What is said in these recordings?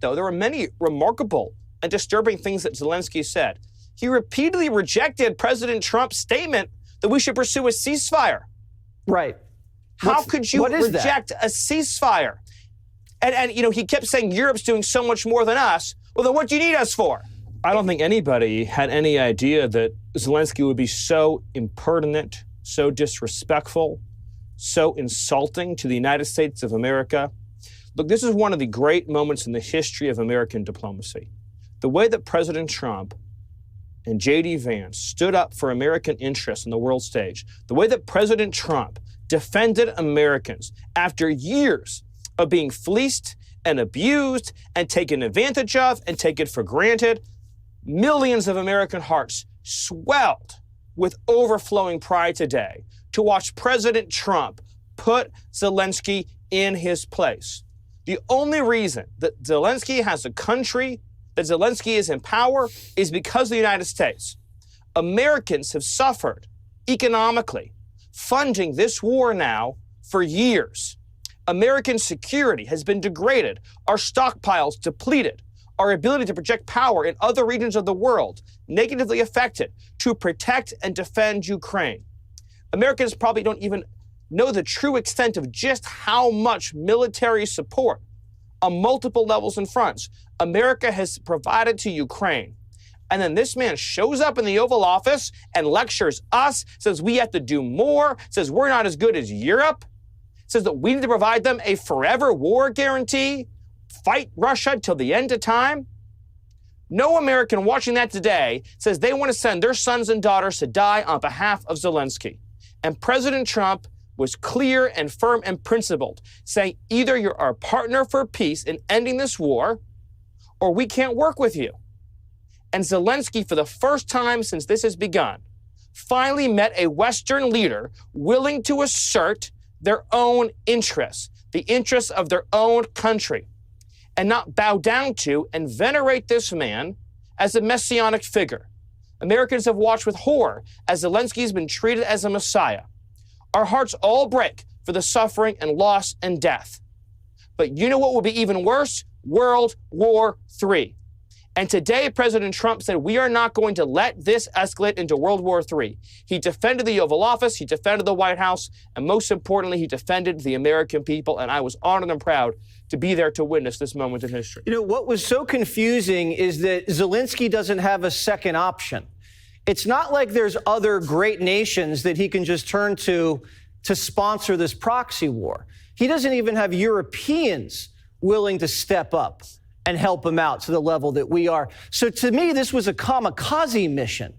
Though there were many remarkable and disturbing things that Zelenskyy said. He repeatedly rejected President Trump's statement that we should pursue a ceasefire. Right. How could you reject a ceasefire? And he kept saying Europe's doing so much more than us. Well, then what do you need us for? I don't think anybody had any idea that Zelenskyy would be so impertinent, so disrespectful, so insulting to the United States of America. Look, this is one of the great moments in the history of American diplomacy. The way that President Trump and J.D. Vance stood up for American interests on the world stage, the way that President Trump defended Americans after years of being fleeced and abused and taken advantage of and taken for granted, millions of American hearts swelled with overflowing pride today to watch President Trump put Zelenskyy in his place. The only reason that Zelenskyy has a country, that Zelenskyy is in power, is because of the United States. Americans have suffered economically, funding this war now for years. American security has been degraded, our stockpiles depleted, our ability to project power in other regions of the world negatively affected to protect and defend Ukraine. Americans probably don't even know the true extent of just how much military support on multiple levels and fronts America has provided to Ukraine. And then this man shows up in the Oval Office and lectures us, says we have to do more, says we're not as good as Europe, says that we need to provide them a forever war guarantee, fight Russia till the end of time. No American watching that today says they want to send their sons and daughters to die on behalf of Zelenskyy. And President Trump was clear and firm and principled, saying either you're our partner for peace in ending this war, or we can't work with you. And Zelenskyy, for the first time since this has begun, finally met a Western leader willing to assert their own interests, the interests of their own country, and not bow down to and venerate this man as a messianic figure. Americans have watched with horror as Zelenskyy has been treated as a messiah. Our hearts all break for the suffering and loss and death. But you know what will be even worse? World War III. And today, President Trump said, we are not going to let this escalate into World War III. He defended the Oval Office, he defended the White House, and most importantly, he defended the American people. And I was honored and proud to be there to witness this moment in history. You know, what was so confusing is that Zelenskyy doesn't have a second option. It's not like there's other great nations that he can just turn to sponsor this proxy war. He doesn't even have Europeans willing to step up and help him out to the level that we are. So to me, this was a kamikaze mission.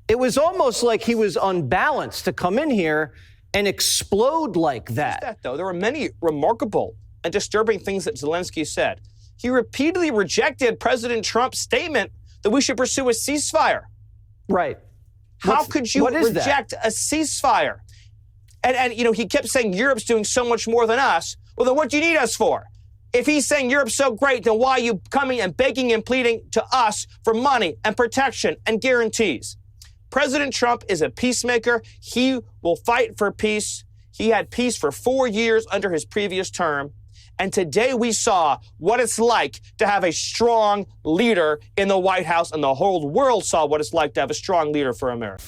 It was almost like he was unbalanced to come in here and explode like that. Though there were many remarkable and disturbing things that Zelenskyy said. He repeatedly rejected President Trump's statement that we should pursue a ceasefire. Right. How could you reject a ceasefire? And he kept saying Europe's doing so much more than us. Well, then what do you need us for? If he's saying Europe's so great, then why are you coming and begging and pleading to us for money and protection and guarantees? President Trump is a peacemaker. He will fight for peace. He had peace for 4 years under his previous term. And today we saw what it's like to have a strong leader in the White House, and the whole world saw what it's like to have a strong leader for America.